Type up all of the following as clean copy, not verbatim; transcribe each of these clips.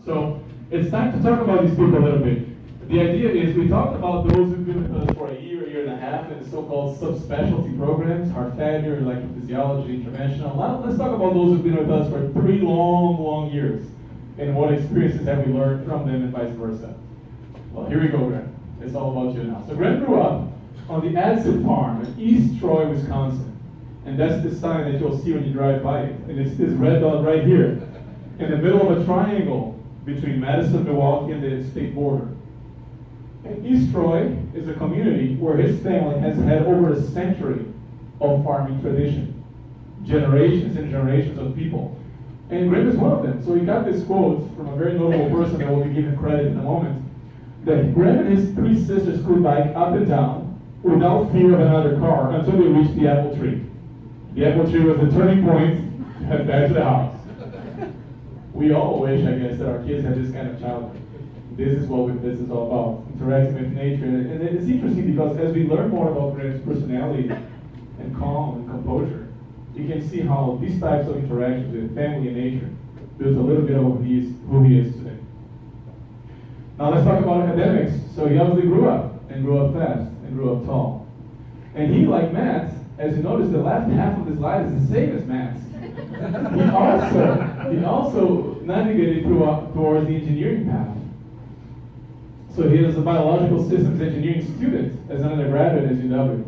So it's time to talk about these people a little bit. The idea is we talked about those who've been with us for a year and a half in the so-called subspecialty programs, heart failure, electrophysiology, interventional. Now let's talk about those who've been with us for 3 long years and what experiences have we learned from them and vice versa. Well, here we go, Graham. It's all about you now. So Graham grew up on the Madison farm in East Troy, Wisconsin. And that's the sign that you'll see when you drive by it. And it's this red dot right here in the middle of a triangle between Madison, Milwaukee, and the state border. And East Troy is a community where his family has had over a century of farming tradition. Generations and generations of people. And Graham is one of them. So he got this quote from a very notable person that will be given credit in a moment, that Graham and his 3 sisters could bike up and down without fear of another car until they reached the apple tree. The apple tree was the turning point to head back to the house. We all wish, I guess, that our kids had this kind of childhood. This is what this is all about, interacting with nature. And it's interesting because as we learn more about Graham's personality and calm and composure, you can see how these types of interactions with family and nature builds a little bit of who he is today. Now let's talk about academics. So he obviously grew up fast, and grew up tall. And he, like Matt, as you notice, the left half of his life is the same as Matt's. He also navigated towards the engineering path. So he is a biological systems engineering student as an undergraduate at UW.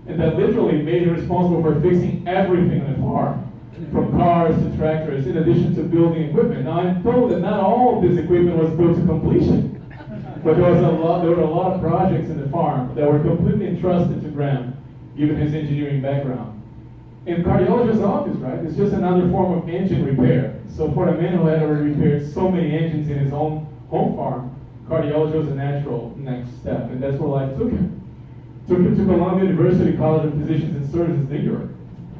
And that literally made him responsible for fixing everything on the farm, from cars to tractors, in addition to building equipment. Now I'm told that not all of this equipment was built to completion, but there were a lot of projects in the farm that were completely entrusted to Graham, given his engineering background. And cardiology is obvious, right? It's just another form of engine repair. So for a man who had already repaired so many engines in his own home farm, cardiology was a natural next step, and that's where life took him. Took him to Columbia University College of Physicians and Surgeons, New York,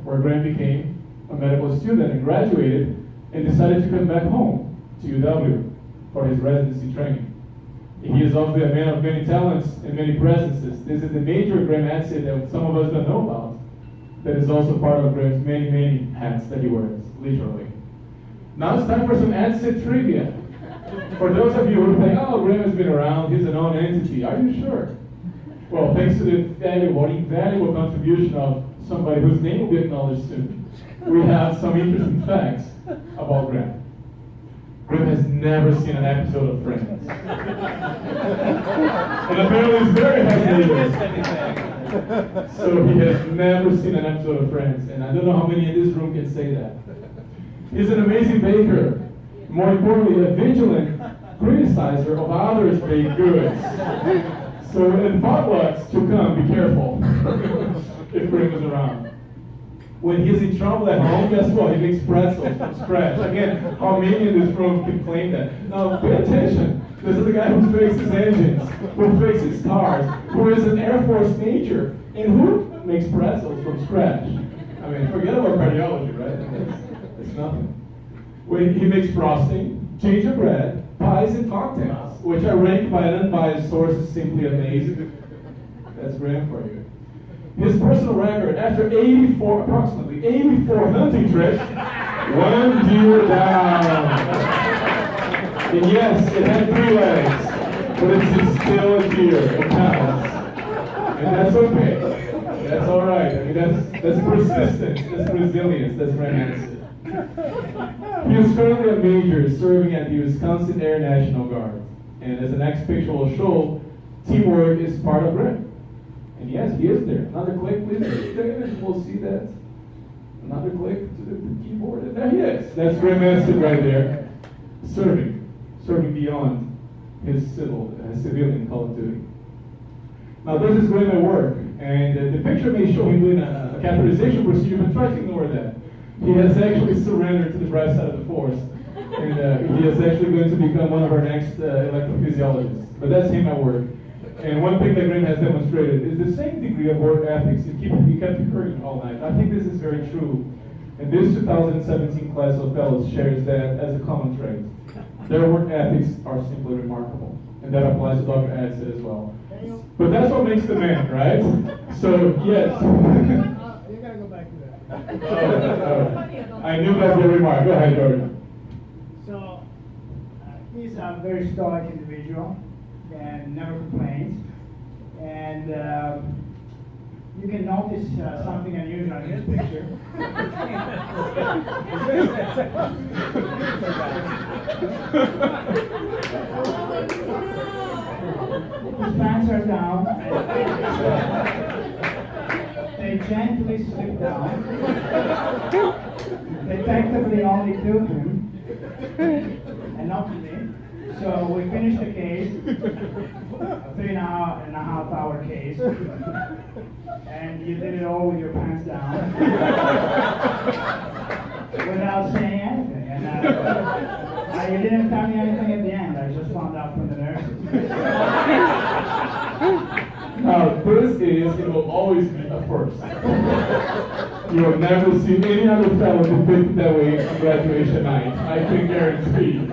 where Graham became a medical student and graduated and decided to come back home to UW for his residency training. He is obviously a man of many talents and many presences. This is the major Graham asset that some of us don't know about. That is also part of Graham's many hats that he wears, literally. Now it's time for some asset trivia. For those of you who think, oh, Graham has been around, he's a known entity. Are you sure? Well, thanks to the invaluable contribution of somebody whose name will be acknowledged soon, we have some interesting facts about Graham. Graham has never seen an episode of Friends. And apparently he's very hesitating. So he has never seen an episode of Friends. And I don't know how many in this room can say that. He's an amazing baker. More importantly, a vigilant criticizer of others' baked goods. So in potlucks to come, be careful if Graham is around. When he's in trouble at home, guess what? He makes pretzels from scratch. Again, how many in this room can claim that? Now, pay attention. This is the guy who fixes engines, who fixes cars, who is an Air Force major, and who makes pretzels from scratch. I mean, forget about cardiology, right? It's nothing. When he makes frosting, gingerbread, pies, and cocktails, which are ranked by an unbiased source as simply amazing. That's Graham for you. His personal record, after approximately 84 hunting trips, 1 deer down. And yes, it had 3 legs, but it's still a deer. It counts. And that's okay. That's all right. I mean, that's persistence, that's resilience, that's romanticism. He is currently a major serving at the Wisconsin Air National Guard. And as the next picture will show, teamwork is part of Graham. And yes, he is there. Another click, please. David, we'll see that. Another click to the keyboard. And there he is. That's Graham Madison right there. Serving beyond his civilian call of duty. Now this is Graham at work. And the picture may show him doing a catheterization procedure, but try to ignore that. He has actually surrendered to the bright side of the force. And he is actually going to become one of our next electrophysiologists. But that's him at work. And one thing that Graham has demonstrated is the same degree of work ethics. He kept recurring all night. I think this is very true. And this 2017 class of fellows shares that as a common trait. Their work ethics are simply remarkable. And that applies to Dr. Adsit as well. But that's what makes the man, right? So, yes. You gotta go back to that. I knew that was a remark. Go ahead, Jordan. So, He's a very stoic individual and never complains. And you can notice something unusual in his picture. His pants are down. They gently slip down. They tactically only to him and not to me. So we finished the case, a 3.5 hour case, and you did it all with your pants down without saying anything. And you didn't tell me anything at the end. I just found out from the nurses. Now, this is, it will always be a first. You will never see any other fellow who picked that way on graduation night. I can guarantee.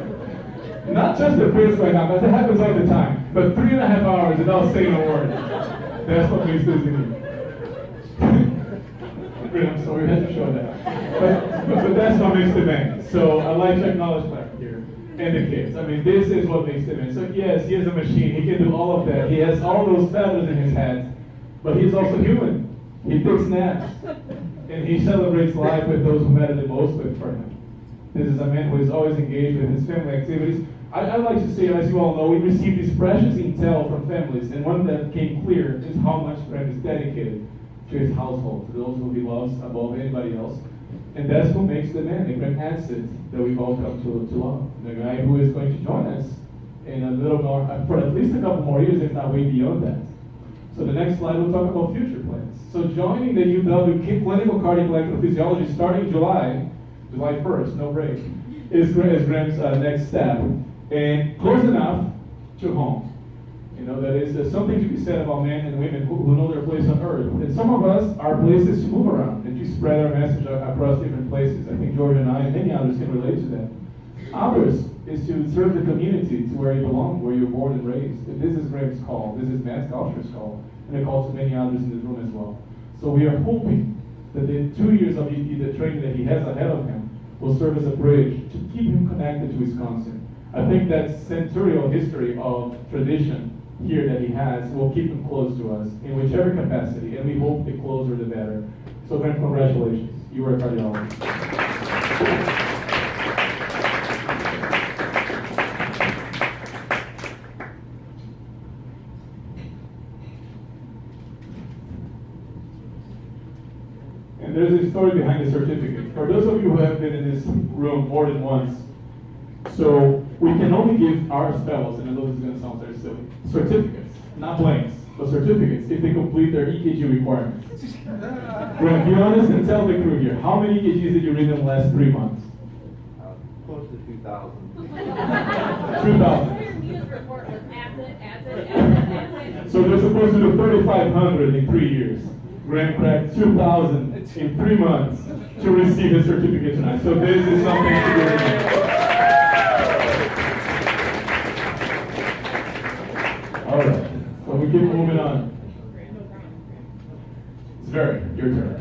Not just the quiz right now, because it happens all the time, but 3.5 hours without saying a word. That's what makes this unique. I'm sorry, we had to show that. But that's what makes the band. So I'd like to acknowledge that here. And the kids. I mean, this is what makes the band. So yes, he is a machine. He can do all of that. He has all those feathers in his head. But he's also human. He takes naps. And he celebrates life with those who matter the most with for him. This is a man who is always engaged with his family activities. I'd like to say, as you all know, we received this precious intel from families, and one that came clear is how much Graham is dedicated to his household, to those who he loves above anybody else. And that's what makes the man, the Graham asset that we've all come to love. The guy who is going to join us in a little more, for at least a couple more years, if not way beyond that. So the next slide will talk about future plans. So joining the UW Clinical Cardiac Electrophysiology starting July 1st, no break, is Graham's next step. And close enough to home. You know, that is something to be said about men and women who know their place on earth. And some of us are places to move around and to spread our message across different places. I think George and I and many others can relate to that. Others is to serve the community to where you belong, where you're born and raised. And this is Graham's call. This is Matt Sculpture's call. And a call to many others in this room as well. So we are hoping that the 2 years of the training that he has ahead of him will serve as a bridge to keep him connected to Wisconsin. I think that centurial history of tradition here that he has will keep him close to us in whichever capacity, and we hope the closer the better. So then congratulations, you are a cardiologist. And there's a story behind the certificate. For those of you who have been in this room more than once, so we can only give our fellows, and I know this is going to sound very silly, certificates, not blanks, but certificates, if they complete their EKG requirements. Graham, be honest and tell the crew here, how many EKGs did you read in the last 3 months? Close to 2,000. 2,000. Your news report was absent. So they're supposed to do 3,500 in 3 years. Graham cracked 2,000 in 3 months to receive his certificate tonight. So this is something to do with. All right, so we keep moving on. It's very, your turn.